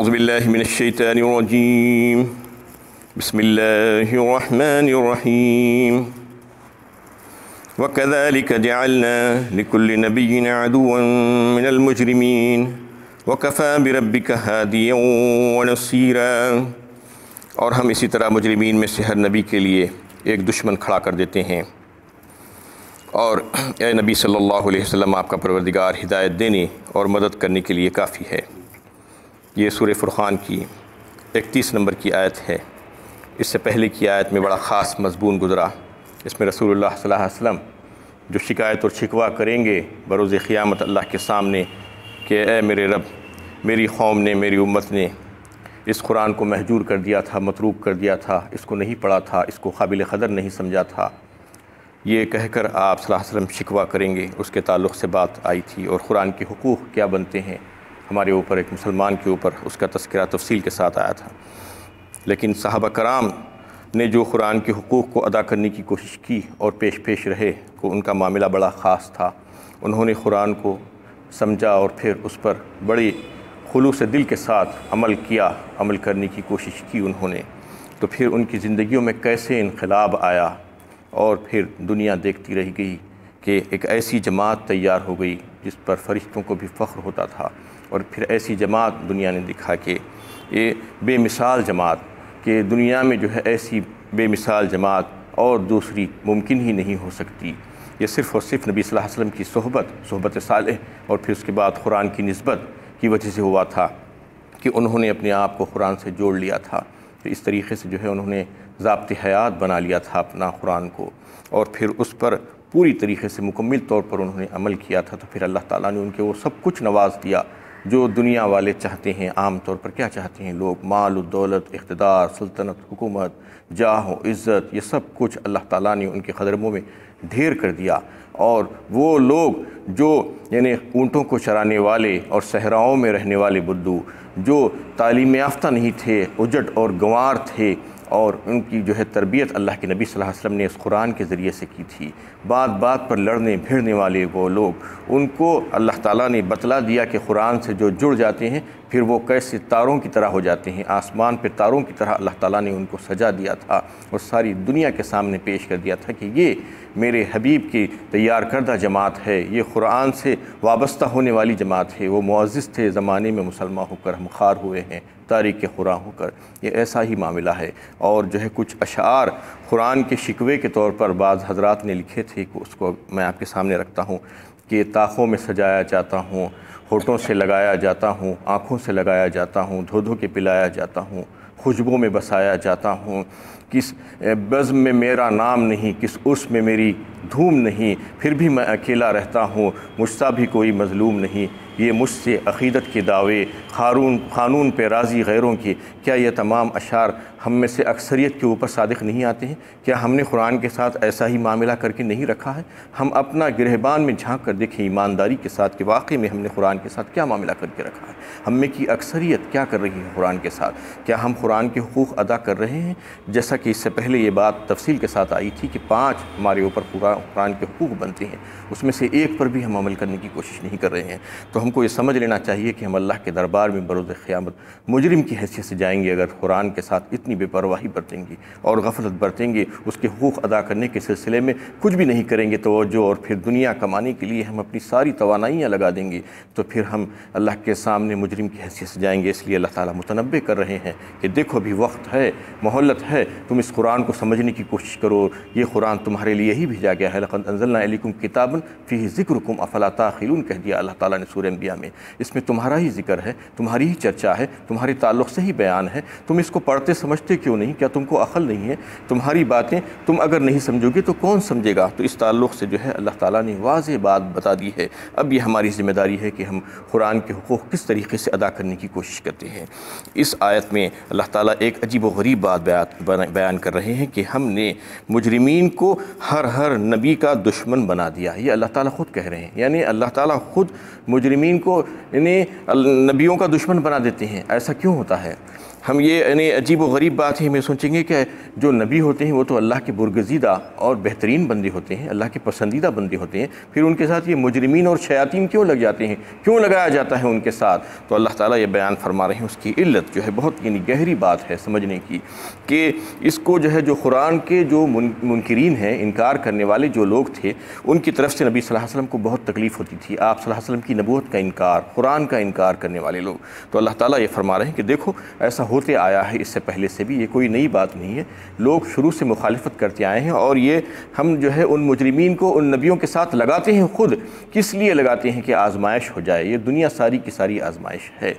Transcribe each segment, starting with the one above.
اعوذ باللہ من الشیطان الرجیم بسم اللہ الرحمن الرحیم وَكَذَلِكَ جَعَلْنَا لِكُلِّ نَبِيٍّ عَدُوًّا مِّنَ الْمُجْرِمِينَ وَكَفَىٰ بِرَبِّكَ هَادِيًا وَنَصِيرًا۔ اور ہم اسی طرح مجرمین میں سے ہر نبی کے لیے ایک دشمن کھڑا کر دیتے ہیں، اور اے نبی صلی اللہ علیہ وسلم، آپ کا پروردگار ہدایت دینے اور مدد کرنے کے لیے کافی ہے۔ یہ سورہ فرقان کی 31 نمبر کی آیت ہے۔ اس سے پہلے کی آیت میں بڑا خاص مضمون گزرا۔ اس میں رسول اللہ صلی اللہ علیہ وسلم جو شکایت اور شکوہ کریں گے بروز قیامت اللہ کے سامنے کہ اے میرے رب، میری قوم نے، میری امت نے اس قرآن کو مہجور کر دیا تھا، متروک کر دیا تھا، اس کو نہیں پڑھا تھا، اس کو قابل قدر نہیں سمجھا تھا، یہ کہہ کر آپ صلی اللہ علیہ وسلم شکوہ کریں گے۔ اس کے تعلق سے بات آئی تھی، اور قرآن کے حقوق کیا بنتے ہیں ہمارے اوپر، ایک مسلمان کے اوپر، اس کا تذکرہ تفصیل کے ساتھ آیا تھا۔ لیکن صحابہ کرام نے جو قرآن کے حقوق کو ادا کرنے کی کوشش کی اور پیش رہے، تو ان کا معاملہ بڑا خاص تھا۔ انہوں نے قرآن کو سمجھا اور پھر اس پر بڑی خلوص دل کے ساتھ عمل کیا، عمل کرنے کی کوشش کی انہوں نے۔ تو پھر ان کی زندگیوں میں کیسے انقلاب آیا، اور پھر دنیا دیکھتی رہ گئی کہ ایک ایسی جماعت تیار ہو گئی جس پر فرشتوں کو بھی فخر ہوتا تھا، اور پھر ایسی جماعت دنیا نے دکھا کہ یہ بے مثال جماعت، کہ دنیا میں جو ہے ایسی بے مثال جماعت اور دوسری ممکن ہی نہیں ہو سکتی۔ یہ صرف اور صرف نبی صلی اللہ علیہ وسلم کی صحبت صالح اور پھر اس کے بعد قرآن کی نسبت کی وجہ سے ہوا تھا کہ انہوں نے اپنے آپ کو قرآن سے جوڑ لیا تھا۔ تو اس طریقے سے جو ہے انہوں نے ضابط حیات بنا لیا تھا اپنا قرآن کو، اور پھر اس پر پوری طریقے سے مکمل طور پر انہوں نے عمل کیا تھا۔ تو پھر اللہ تعالیٰ نے ان کے وہ سب کچھ نواز دیا جو دنیا والے چاہتے ہیں۔ عام طور پر کیا چاہتے ہیں لوگ؟ مال و دولت، اقتدار، سلطنت، حکومت، جاہ و عزت، یہ سب کچھ اللہ تعالیٰ نے ان کے قدموں میں ڈھیر کر دیا۔ اور وہ لوگ جو یعنی اونٹوں کو چرانے والے اور صحراؤں میں رہنے والے بدو، جو تعلیم یافتہ نہیں تھے، اجڑ اور گنوار تھے، اور ان کی جو ہے تربیت اللہ کے نبی صلی اللہ علیہ وسلم نے اس قرآن کے ذریعے سے کی تھی۔ بات بات پر لڑنے بھیڑنے والے وہ لوگ، ان کو اللہ تعالیٰ نے بتلا دیا کہ قرآن سے جو جڑ جاتے ہیں پھر وہ کیسے تاروں کی طرح ہو جاتے ہیں۔ آسمان پہ تاروں کی طرح اللہ تعالیٰ نے ان کو سجا دیا تھا، اور ساری دنیا کے سامنے پیش کر دیا تھا کہ یہ میرے حبیب کی تیار کردہ جماعت ہے، یہ قرآن سے وابستہ ہونے والی جماعت ہے۔ وہ معزز تھے زمانے میں مسلمان ہو کر ہم خوار ہوئے ہیں تاریخ قرآن ہو کر۔ یہ ایسا ہی معاملہ ہے۔ اور جو ہے کچھ اشعار قرآن کے شکوے کے طور پر بعض حضرات نے لکھے تھے، اس کو میں آپ کے سامنے رکھتا ہوں کہ طاقوں میں سجایا جاتا ہوں، ہونٹوں سے لگایا جاتا ہوں، آنکھوں سے لگایا جاتا ہوں، دھو دھو کے پلایا جاتا ہوں، خوشبو میں بسایا جاتا ہوں، کس بزم میں میرا نام نہیں، کس عرس میں میری دھوم نہیں، پھر بھی میں اکیلا رہتا ہوں، مجھ سا بھی کوئی مظلوم نہیں، یہ مجھ سے عقیدت کے دعوے، قانون پہ راضی غیروں کی۔ کیا یہ تمام اشعار ہم میں سے اکثریت کے اوپر صادق نہیں آتے ہیں؟ کیا ہم نے قرآن کے ساتھ ایسا ہی معاملہ کر کے نہیں رکھا ہے؟ ہم اپنا گرہبان میں جھانک کر دیکھیں ایمانداری کے ساتھ کہ واقعی میں ہم نے قرآن کے ساتھ کیا معاملہ کر کے رکھا ہے، ہم میں کی اکثریت کیا کر رہی ہے قرآن کے ساتھ؟ کیا ہم قرآن کے حقوق ادا کر رہے ہیں؟ جیسا کہ اس سے پہلے یہ بات تفصیل کے ساتھ آئی تھی کہ 5 ہمارے اوپر قرآن کے حقوق بنتے ہیں، اس میں سے ایک پر بھی ہم عمل کرنے کی کوشش نہیں کر رہے ہیں۔ تو ہم کو یہ سمجھ لینا چاہیے کہ ہم اللہ کے دربار میں بروز قیامت مجرم کی حیثیت سے جائیں گے اگر قرآن کے ساتھ اتنی بے پرواہی برتیں گے اور غفلت برتیں گے، اس کے حقوق ادا کرنے کے سلسلے میں کچھ بھی نہیں کریں گے توجہ، اور پھر دنیا کمانے کے لیے ہم اپنی ساری توانائیاں لگا دیں گے، تو پھر ہم اللہ کے سامنے مجرم کی حیثیت سے جائیں گے۔ اس لیے اللہ تعالیٰ متنبع کر رہے ہیں کہ دیکھو ابھی وقت ہے، مہلت ہے، تم اس قرآن کو سمجھنے کی کوشش کرو، یہ قرآن تمہارے لیے ہی بھیجا گیا ہے۔ لقد انزلنا الیکم کتابا فیہ ذکرکم افلا تعقلون کہہ دیا اللہ تعالیٰ نے سورہ انبیاء میں۔ اس میں تمہارا ہی ذکر ہے، تمہاری ہی چرچا ہے، تمہارے تعلق سے ہی بیان ہے، تم اس کو پڑھتے سمجھتے کیوں نہیں؟ کیا تم کو عقل نہیں ہے؟ تمہاری باتیں تم اگر نہیں سمجھو گے تو کون سمجھے گا؟ تو اس تعلق سے جو ہے اللہ تعالیٰ نے واضح بات بتا دی ہے۔ اب یہ ہماری ذمہ داری ہے کہ ہم قرآن کے حقوق کس طریقے سے ادا کرنے کی کوشش کرتے ہیں۔ اس آیت میں اللہ تعالیٰ ایک عجیب و غریب بات بیان کر رہے ہیں کہ ہم نے مجرمین کو ہر نبی کا دشمن بنا دیا۔ یہ اللہ تعالیٰ خود کہہ رہے ہیں، یعنی اللہ تعالیٰ خود مجرمین کو یعنی نبیوں کا دشمن بنا دیتے ہیں۔ ایسا کیوں ہوتا ہے؟ ہم یہ یعنی عجیب و غریب بات ہے، ہمیں سوچیں گے کہ جو نبی ہوتے ہیں وہ تو اللہ کے برگزیدہ اور بہترین بندے ہوتے ہیں، اللہ کے پسندیدہ بندے ہوتے ہیں، پھر ان کے ساتھ یہ مجرمین اور شیاطین کیوں لگ جاتے ہیں، کیوں لگایا جاتا ہے ان کے ساتھ؟ تو اللہ تعالیٰ یہ بیان فرما رہے ہیں، اس کی علت جو ہے بہت یعنی گہری بات ہے سمجھنے کی، کہ اس کو جو ہے جو قرآن کے جو منکرین ہیں، انکار کرنے والے جو لوگ تھے، ان کی طرف سے نبی صلی اللہ علیہ وسلم کو بہت تکلیف ہوتی تھی، آپ صلی اللہ علیہ وسلم کی نبوت کا انکار، قرآن کا انکار کرنے والے لوگ۔ تو اللہ تعالیٰ یہ فرما رہے ہیں کہ دیکھو ایسا ہوتے آیا ہے اس سے پہلے سے بھی، یہ کوئی نئی بات نہیں ہے، لوگ شروع سے مخالفت کرتے آئے ہیں، اور یہ ہم جو ہے ان مجرمین کو ان نبیوں کے ساتھ لگاتے ہیں خود کس لیے لگاتے ہیں؟ کہ آزمائش ہو جائے۔ یہ دنیا ساری کی ساری آزمائش ہے،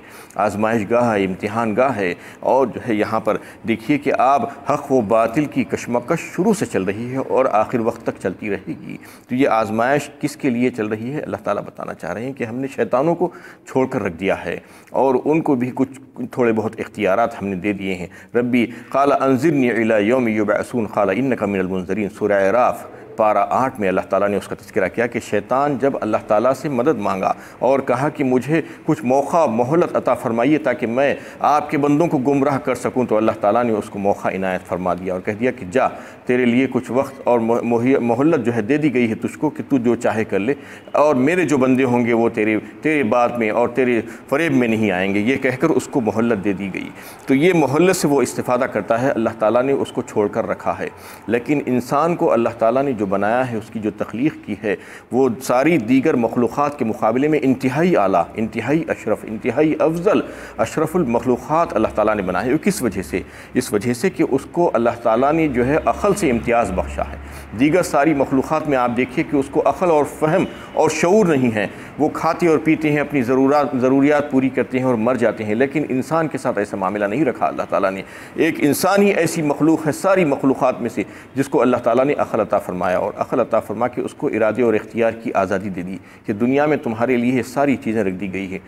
آزمائش گاہ ہے، امتحان گاہ ہے، اور جو ہے یہاں پر دیکھیے کہ آپ حق و باطل کی کشمکش شروع سے چل رہی ہے اور آخر وقت تک چلتی رہے گی۔ تو یہ آزمائش کس کے لیے چل رہی ہے؟ اللہ تعالیٰ بتانا چاہ رہے ہیں کہ ہم نے شیطانوں کو چھوڑ کر رکھ دیا ہے، اور ان کو بھی کچھ تھوڑے بہت اختیارات ہم نے دے دیے ہیں۔ ربی قال انظرنی الی یوم یبعثون قال انک من المنظرین، سورہ اعراف پارہ 8 میں اللہ تعالیٰ نے اس کا تذکرہ کیا کہ شیطان جب اللہ تعالیٰ سے مدد مانگا اور کہا کہ مجھے کچھ موقع مہلت عطا فرمائیے تاکہ میں آپ کے بندوں کو گمراہ کر سکوں، تو اللہ تعالیٰ نے اس کو موقع عنایت فرما دیا اور کہہ دیا کہ جا، تیرے لیے کچھ وقت اور مہلت جو ہے دے دی گئی ہے تجھ کو کہ تو جو چاہے کر لے، اور میرے جو بندے ہوں گے وہ تیرے بعد میں اور تیرے فریب میں نہیں آئیں گے، یہ کہہ کر اس کو مہلت دے دی گئی۔ تو یہ مہلت سے وہ استفادہ کرتا ہے، اللہ تعالیٰ نے اس کو چھوڑ کر رکھا ہے۔ لیکن انسان کو اللہ تعالیٰ نے جو بنایا ہے، اس کی جو تخلیق کی ہے، وہ ساری دیگر مخلوقات کے مقابلے میں انتہائی اعلیٰ، انتہائی اشرف، انتہائی افضل، اشرف المخلوقات اللہ تعالیٰ نے بنایا ہے۔ کس وجہ سے؟ اس وجہ سے کہ اس کو اللہ تعالیٰ نے جو ہے عقل سے امتیاز بخشا ہے۔ دیگر ساری مخلوقات میں آپ دیکھیے کہ اس کو عقل اور فہم اور شعور نہیں ہے، وہ کھاتے اور پیتے ہیں، اپنی ضروریات پوری کرتے ہیں اور مر جاتے ہیں، لیکن انسان کے ساتھ ایسا معاملہ نہیں رکھا اللہ تعالیٰ نے۔ ایک انسان ہی ایسی مخلوق ہے ساری مخلوقات میں سے جس کو اللہ تعالیٰ نے عقل عطا فرمایا، اور عقل عطا فرما کے اس کو ارادے اور اختیار کی آزادی دے دی کہ دنیا میں تمہارے لیے یہ ساری چیزیں رکھ دی گئی ہیں،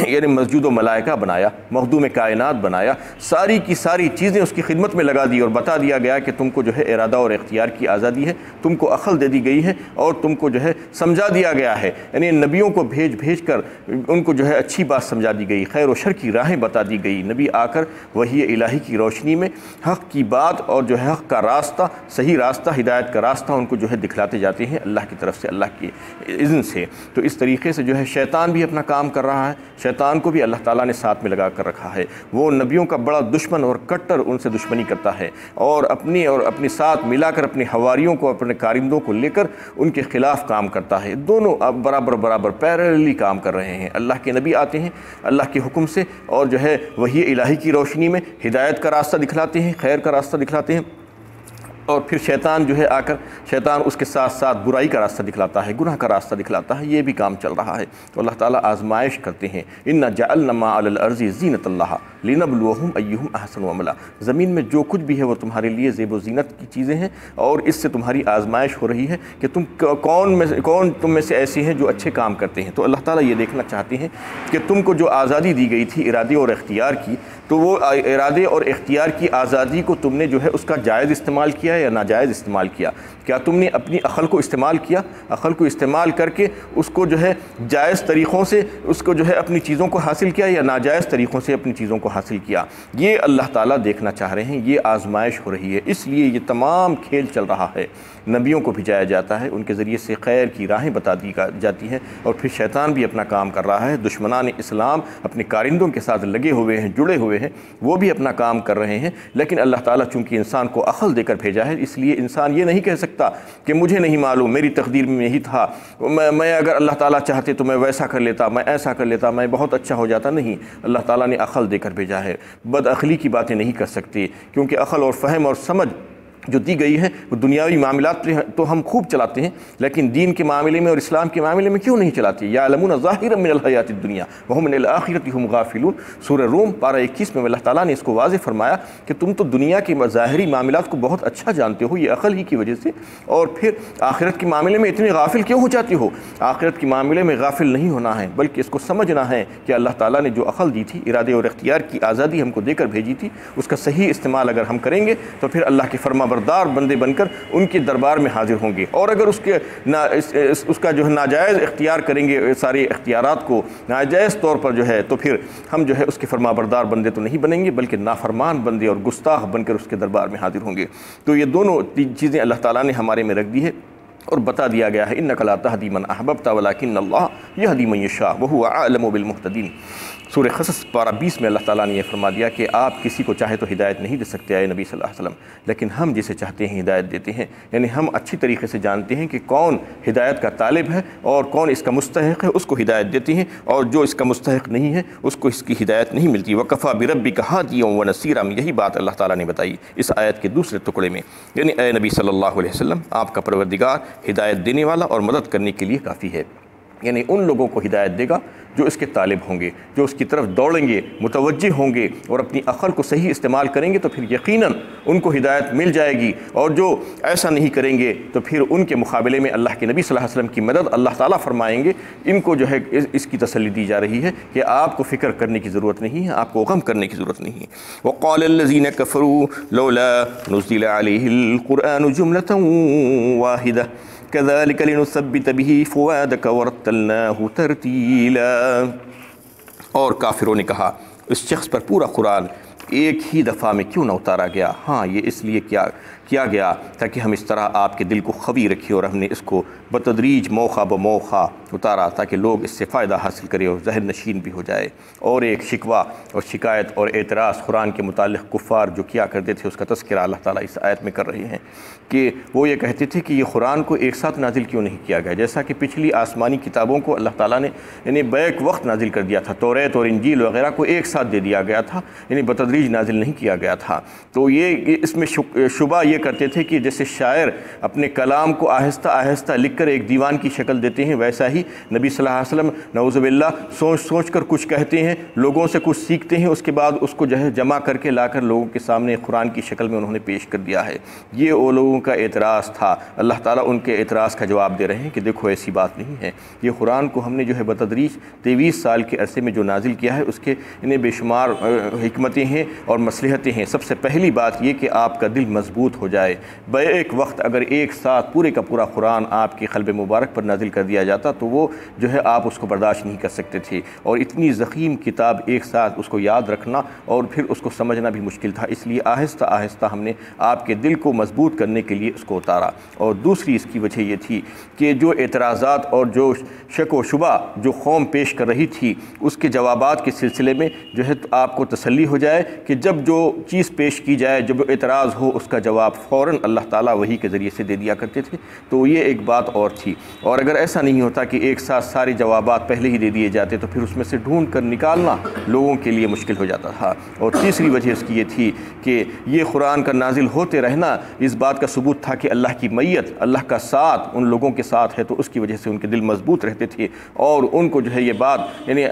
یعنی مسجود و ملائکہ بنایا، مخدوم کائنات بنایا، ساری کی ساری چیزیں اس کی خدمت میں لگا دی، اور بتا دیا گیا کہ تم کو جو ہے ارادہ اور اختیار کی آزادی ہے، تم کو عقل دے دی گئی ہے، اور تم کو جو ہے سمجھا دیا گیا ہے، یعنی نبیوں کو بھیج کر ان کو جو ہے اچھی بات سمجھا دی گئی، خیر و شر کی راہیں بتا دی گئی۔ نبی آ کر وحی الہی کی روشنی میں حق کی بات اور جو ہے حق کا راستہ، صحیح راستہ، ہدایت کا راستہ ان کو جو ہے دکھلاتے جاتے ہیں اللہ کی طرف سے، اللہ کی اذن سے۔ تو اس طریقے سے جو ہے شیطان بھی اپنا کام کر رہا ہے، شیطان کو بھی اللہ تعالیٰ نے ساتھ میں لگا کر رکھا ہے، وہ نبیوں کا بڑا دشمن اور کٹر ان سے دشمنی کرتا ہے، اور اپنے ساتھ ملا کر اپنے حواریوں کو، اپنے کارندوں کو لے کر ان کے خلاف کام کرتا ہے۔ دونوں اب برابر پیرللی کام کر رہے ہیں۔ اللہ کے نبی آتے ہیں اللہ کے حکم سے، اور جو ہے وحی الہی کی روشنی میں ہدایت کا راستہ دکھلاتے ہیں، خیر کا راستہ دکھلاتے ہیں، اور پھر شیطان جو ہے آ کر شیطان اس کے ساتھ ساتھ برائی کا راستہ دکھلاتا ہے، گناہ کا راستہ دکھلاتا ہے، یہ بھی کام چل رہا ہے۔ تو اللہ تعالیٰ آزمائش کرتے ہیں، اِنَّا جَعَلْنَا مَا عَلَى الْأَرْضِ زِينَةً لَهَا لِنَبْلُوَهُمْ أَيُّهُمْ أَحْسَنُ عَمَلًا، زمین میں جو کچھ بھی ہے وہ تمہارے لیے زیب و زینت کی چیزیں ہیں، اور اس سے تمہاری آزمائش ہو رہی ہے کہ کون تم میں سے ایسے ہیں جو اچھے کام کرتے ہیں۔ تو اللہ تعالیٰ یہ دیکھنا چاہتے ہیں کہ تم کو جو آزادی دی گئی تھی ارادے اور اختیار کی، تو وہ ارادے اور اختیار کی آزادی کو تم نے جو ہے اس کا جائز استعمال کیا یا ناجائز استعمال کیا؟ کیا تم نے اپنی عقل کو استعمال کیا؟ عقل کو استعمال کر کے اس کو جو ہے جائز طریقوں سے اس کو جو ہے اپنی چیزوں کو حاصل کیا، یا ناجائز طریقوں سے اپنی چیزوں کو حاصل کیا؟ یہ اللہ تعالیٰ دیکھنا چاہ رہے ہیں، یہ آزمائش ہو رہی ہے، اس لیے یہ تمام کھیل چل رہا ہے۔ نبیوں کو بھیجایا جاتا ہے، ان کے ذریعے سے خیر کی راہیں بتا دی جاتی ہیں، اور پھر شیطان بھی اپنا کام کر رہا ہے، دشمنان اسلام اپنے کارندوں کے ساتھ لگے ہوئے ہیں، جڑے ہوئے ہیں، وہ بھی اپنا کام کر رہے ہیں۔ لیکن اللہ تعالیٰ چونکہ انسان کو عقل دے کر بھیجا ہے، اس لیے انسان یہ نہیں کہہ سکتا کہ مجھے نہیں معلوم، میری تقدیر میں یہی تھا، میں اگر اللہ تعالیٰ چاہتے تو میں ویسا کر لیتا، میں ایسا کر لیتا، میں بہت اچھا ہو جاتا۔ نہیں، اللہ تعالیٰ نے عقل دے کر بھیجا ہے۔ بد عقلی کی باتیں نہیں کر سکتے، کیونکہ عقل اور فہم اور سمجھ جو دی گئی ہے وہ دنیاوی معاملات تو ہم خوب چلاتے ہیں، لیکن دین کے معاملے میں اور اسلام کے معاملے میں کیوں نہیں چلاتے؟ یعلمون ظاہرا من الحیات الدنیا وہم عن الآخرۃ ہم غافلون، سورہ روم پارہ 21 میں اللہ تعالیٰ نے اس کو واضح فرمایا کہ تم تو دنیا کے ظاہری معاملات کو بہت اچھا جانتے ہو، یہ عقل ہی کی وجہ سے، اور پھر آخرت کے معاملے میں اتنے غافل کیوں ہو جاتے ہو؟ آخرت کے معاملے میں غافل نہیں ہونا ہے، بلکہ اس کو سمجھنا ہے کہ اللہ تعالیٰ نے جو عقل دی تھی، ارادے اور اختیار کی آزادی ہم کو دے کر بھیجی تھی، اس کا صحیح استعمال اگر ہم کریں گے تو پھر اللہ کی فرما بردار بندے بن کر ان کے دربار میں حاضر ہوں گے، اور اگر اس کا جو ہے ناجائز اختیار کریں گے، سارے اختیارات کو ناجائز طور پر جو ہے، تو پھر ہم جو ہے اس کے فرما بردار بندے تو نہیں بنیں گے بلکہ نافرمان بندے اور گستاخ بن کر اس کے دربار میں حاضر ہوں گے۔ تو یہ دونوں چیزیں اللہ تعالیٰ نے ہمارے میں رکھ دی ہے اور بتا دیا گیا ہے، اِنَّكَ لَا تَهْدِي مَنْ أَحْبَبْتَ وَلَكِنَّ اللَّهَ يَهْدِي مَن يَشَاءُ وَهُوَ أَعْلَمُ بِالْمُهْتَدِينَ۔ سورہ قصص پارہ 20 میں اللہ تعالیٰ نے یہ فرما دیا کہ آپ کسی کو چاہے تو ہدایت نہیں دے سکتے اے نبی صلی اللہ علیہ وسلم، لیکن ہم جسے چاہتے ہیں ہدایت دیتے ہیں، یعنی ہم اچھی طریقے سے جانتے ہیں کہ کون ہدایت کا طالب ہے اور کون اس کا مستحق ہے، اس کو ہدایت دیتے ہیں، اور جو اس کا مستحق نہیں ہے اس کو اس کی ہدایت نہیں ملتی۔ وَكَفَى بِرَبِّكَ هَادِيًا وَنَصِيرًا، یہی بات اللہ تعالیٰ نے بتائی اس آیت کے دوسرے ٹکڑے میں، یعنی اے نبی صلی اللہ علیہ وسلم آپ کا پروردگار ہدایت دینے والا اور مدد کرنے کے لیے کافی ہے، یعنی ان لوگوں کو ہدایت دے گا جو اس کے طالب ہوں گے، جو اس کی طرف دوڑیں گے، متوجہ ہوں گے اور اپنی عقل کو صحیح استعمال کریں گے، تو پھر یقیناً ان کو ہدایت مل جائے گی، اور جو ایسا نہیں کریں گے تو پھر ان کے مقابلے میں اللہ کے نبی صلی اللہ علیہ وسلم کی مدد اللہ تعالیٰ فرمائیں گے۔ ان کو جو ہے اس کی تسلی دی جا رہی ہے کہ آپ کو فکر کرنے کی ضرورت نہیں ہے، آپ کو غم کرنے کی ضرورت نہیں ہے۔ وَقَالَ الَّذِينَ كَفَرُوا لَوْلَا نُزِّلَ عَلَيْهِ الْقُرْآنُ جُمْلَةً وَاحِدَةً كَذَلِكَ لِنُثَبِّتَ بِهِ فُؤَادَكَ وَرَتَّلْنَاهُ تَرْتِيلًا، اور کافروں نے کہا اس شخص پر پورا قرآن ایک ہی دفعہ میں کیوں نہ اتارا گیا؟ ہاں، یہ اس لیے کیا گیا تاکہ ہم اس طرح آپ کے دل کو قوی رکھیں، اور ہم نے اس کو بتدریج موقع بموقع اتارا تاکہ لوگ اس سے فائدہ حاصل کریں اور ذہن نشین بھی ہو جائے۔ اور ایک شکوہ اور شکایت اور اعتراض قرآن کے متعلق کفار جو کیا کرتے تھے اس کا تذکرہ اللہ تعالیٰ اس آیت میں کر رہے ہیں کہ وہ یہ کہتے تھے کہ یہ قرآن کو ایک ساتھ نازل کیوں نہیں کیا گیا، جیسا کہ پچھلی آسمانی کتابوں کو اللہ تعالیٰ نے یعنی بیک وقت نازل کر دیا تھا، توریت اور انجیل وغیرہ کو ایک ساتھ دے دیا گیا تھا، یعنی بتدریج نازل نہیں کیا گیا تھا۔ تو یہ اس میں شبہ یہ کرتے تھے کہ جیسے شاعر اپنے کلام کو آہستہ آہستہ لکھ کر ایک دیوان کی شکل دیتے ہیں، ویسا ہی نبی صلی اللہ علیہ وسلم نعوذ باللہ سوچ کر کچھ کہتے ہیں، لوگوں سے کچھ سیکھتے ہیں، اس کے بعد اس کو جو ہے جمع کر کے لا کر لوگوں کے سامنے قرآن کی شکل میں انہوں نے پیش کر دیا ہے۔ یہ وہ لوگوں کا اعتراض تھا، اللہ تعالیٰ ان کے اعتراض کا جواب دے رہے ہیں کہ دیکھو ایسی بات نہیں ہے، یہ قرآن کو ہم نے جو ہے بتدریج 23 سال کے عرصے میں جو نازل کیا ہے اس کے انہیں بے شمار حکمتیں ہیں اور مصلحتیں ہیں۔ سب سے پہلی بات یہ کہ آپ کا دل مضبوط ہو جائے۔ ایک وقت اگر ایک ساتھ پورے کا پورا قرآن آپ کے قلب مبارک پر نازل کر دیا جاتا تو وہ جو ہے آپ اس کو برداشت نہیں کر سکتے تھے، اور اتنی ضخیم کتاب ایک ساتھ اس کو یاد رکھنا اور پھر اس کو سمجھنا بھی مشکل تھا، اس لیے آہستہ آہستہ ہم نے آپ کے دل کو مضبوط کرنے کے لیے اس کو اتارا۔ اور دوسری اس کی وجہ یہ تھی کہ جو اعتراضات اور جو شک و شبہ جو قوم پیش کر رہی تھی اس کے جوابات کے سلسلے میں جو ہے آپ کو تسلی ہو جائے کہ جب جو چیز پیش کی جائے، جب اعتراض ہو، اس کا جواب فوراً اللہ تعالیٰ وحی کے ذریعے سے دے دیا کرتے تھے۔ تو یہ ایک بات اور تھی، اور اگر ایسا نہیں ہوتا کہ ایک ساتھ سارے جوابات پہلے ہی دے دیے جاتے تو پھر اس میں سے ڈھونڈ کر نکالنا لوگوں کے لیے مشکل ہو جاتا تھا۔ اور تیسری وجہ اس کی یہ تھی کہ یہ قرآن کا نازل ہوتے رہنا اس بات کا ثبوت تھا کہ اللہ کی معیت، اللہ کا ساتھ ان لوگوں کے ساتھ ہے، تو اس کی وجہ سے ان کے دل مضبوط رہتے تھے اور ان کو جو ہے یہ بات یعنی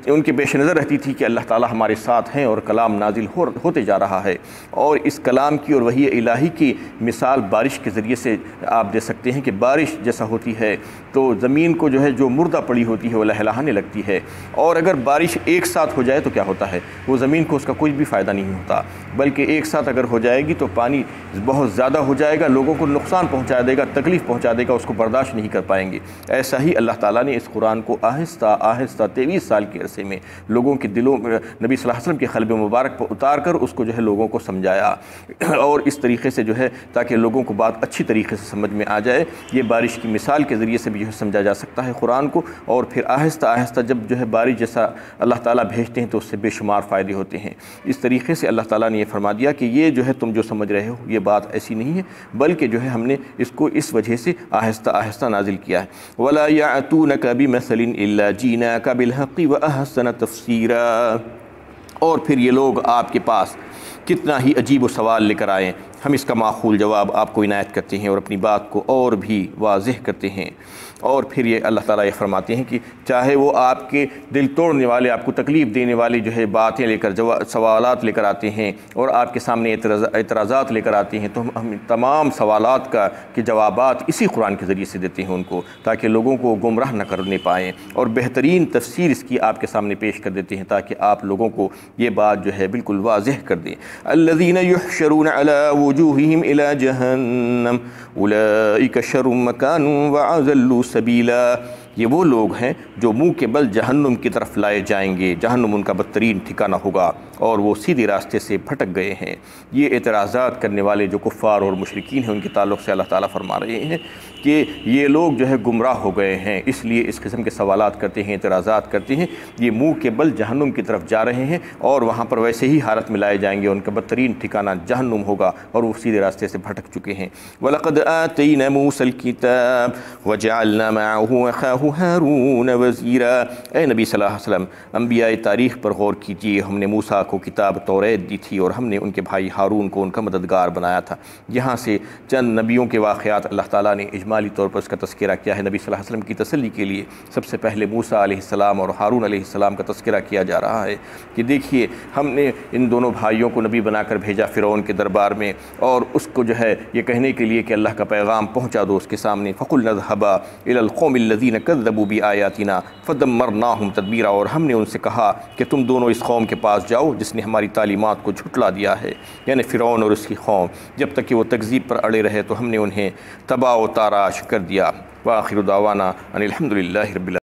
ان کے پیش نظر رہتی تھی کہ اللہ تعالیٰ ہمارے ساتھ ہیں اور کلام نازل ہوتے جا رہا ہے۔ اور اس کلام کی اور وحی الہی کی مثال بارش کے ذریعے سے آپ دے سکتے ہیں کہ بارش جیسا ہوتی ہے تو زمین کو جو ہے جو مردہ پڑی ہوتی ہے وہ لہلہانے لگتی ہے، اور اگر بارش ایک ساتھ ہو جائے تو کیا ہوتا ہے، وہ زمین کو اس کا کوئی بھی فائدہ نہیں ہوتا، بلکہ ایک ساتھ اگر ہو جائے گی تو پانی بہت زیادہ ہو جائے گا، لوگوں کو نقصان پہنچا دے گا، تکلیف پہنچا دے گا، اس کو برداشت نہیں کر پائیں گے۔ ایسا ہی اللہ تعالیٰ نے اس قرآن کو آہستہ آہستہ 23 سال کے عرصے میں لوگوں کے دلوں میں نبی صلی اللہ علیہ وسلم کے قلب مبارک پر اتار کر اس کو جو ہے لوگوں کو سمجھایا، اور اس طریقے سے جو ہے تاکہ لوگوں کو بات اچھی طریقے سے سمجھ میں آ جائے۔ یہ بارش کی مثال کے ذریعے سے بھی جو ہے سمجھا جا سکتا ہے قرآن کو، اور پھر آہستہ آہستہ جب جو ہے بارش جیسا اللہ تعالیٰ بھیجتے ہیں تو اس سے بے شمار فائدے ہوتے ہیں۔ اس طریقے سے اللہ تعالیٰ نے یہ فرما دیا کہ یہ جو ہے تم جو سمجھ رہے ہو یہ بات ایسی نہیں ہے، بلکہ جو ہے ہم نے اس کو اس وجہ سے آہستہ آہستہ نازل کیا ہے۔ وَلَا يَأْتُونَكَ بِمَثَلٍ إِلَّا جِئْنَاكَ بِالْحَقِّ وَأَحْسَنَ تَفْسِيرًا، اور پھر یہ لوگ آپ کے پاس کتنا ہی عجیب و سوال لے کر آئیں، ہم اس کا معقول جواب آپ کو عنایت کرتے ہیں اور اپنی بات کو اور بھی واضح کرتے ہیں۔ اور پھر یہ اللہ تعالیٰ یہ فرماتے ہیں کہ چاہے وہ آپ کے دل توڑنے والے، آپ کو تکلیف دینے والی جو ہے باتیں لے کر سوالات لے کر آتے ہیں اور آپ کے سامنے اعتراضات لے کر آتے ہیں، تو ہم تمام سوالات کے جوابات اسی قرآن کے ذریعے سے دیتے ہیں ان کو، تاکہ لوگوں کو گمراہ نہ کرنے پائیں، اور بہترین تفسیر اس کی آپ کے سامنے پیش کر دیتے ہیں تاکہ آپ لوگوں کو یہ بات جو ہے بالکل واضح کر دیں۔ الذین یحشرون علی وجوہہم الی جہنم اولئک شر مکانا واضل سبیلا۔ یہ وہ لوگ ہیں جو منہ کے بل جہنم کی طرف لائے جائیں گے، جہنم ان کا بدترین ٹھکانہ ہوگا اور وہ سیدھے راستے سے بھٹک گئے ہیں۔ یہ اعتراضات کرنے والے جو کفار اور مشرکین ہیں ان کے تعلق سے اللہ تعالیٰ فرما رہے ہیں کہ یہ لوگ جو ہے گمراہ ہو گئے ہیں، اس لیے اس قسم کے سوالات کرتے ہیں، اعتراضات کرتے ہیں۔ یہ منہ کے بل جہنم کی طرف جا رہے ہیں اور وہاں پر ویسے ہی حالت میں لائے جائیں گے، ان کا بدترین ٹھکانہ جہنم ہوگا اور وہ سیدھے راستے سے بھٹک چکے ہیں۔ وَلَقَدْ آتَيْنَا مُوسَى الْكِتَابَ وَجَعَلْنَا مَعَهُ أَخَاهُ ہارون وزیرا۔ اے نبی صلی اللہ علیہ وسلم، انبیاء تاریخ پر غور کیجیے، ہم نے موسیٰ کو کتاب توریت دی تھی اور ہم نے ان کے بھائی ہارون کو ان کا مددگار بنایا تھا۔ یہاں سے چند نبیوں کے واقعات اللہ تعالیٰ نے اجمالی طور پر اس کا تذکرہ کیا ہے۔ نبی صلی اللہ علیہ وسلم کی تسلی کے لیے سب سے پہلے موسیٰ علیہ السلام اور ہارون علیہ السلام کا تذکرہ کیا جا رہا ہے کہ دیکھیے ہم نے ان دونوں بھائیوں کو نبی بنا کر بھیجا فرعون کے دربار میں، اور اس کو جو ہے یہ کہنے کے لیے کہ اللہ کا پیغام پہنچا دو اس کے سامنے۔ فَقُلْنَا اذْهَبَا إِلَى الْقَوْمِ الَّذِينَ كَذَّبُوا بِآيَاتِنَا فَدَمَّرْنَاهُمْ تَدْمِيرًا، اور ہم نے ان سے کہا کہ تم دونوں اس قوم کے پاس جاؤ جس نے ہماری تعلیمات کو جھٹلا دیا ہے، یعنی فرعون اور اس کی قوم۔ جب تک کہ وہ تکذیب پر اڑے رہے تو ہم نے انہیں تباہ و تاراش کر دیا۔ وآخر دعوانا ان الحمد للہ رب العالمین۔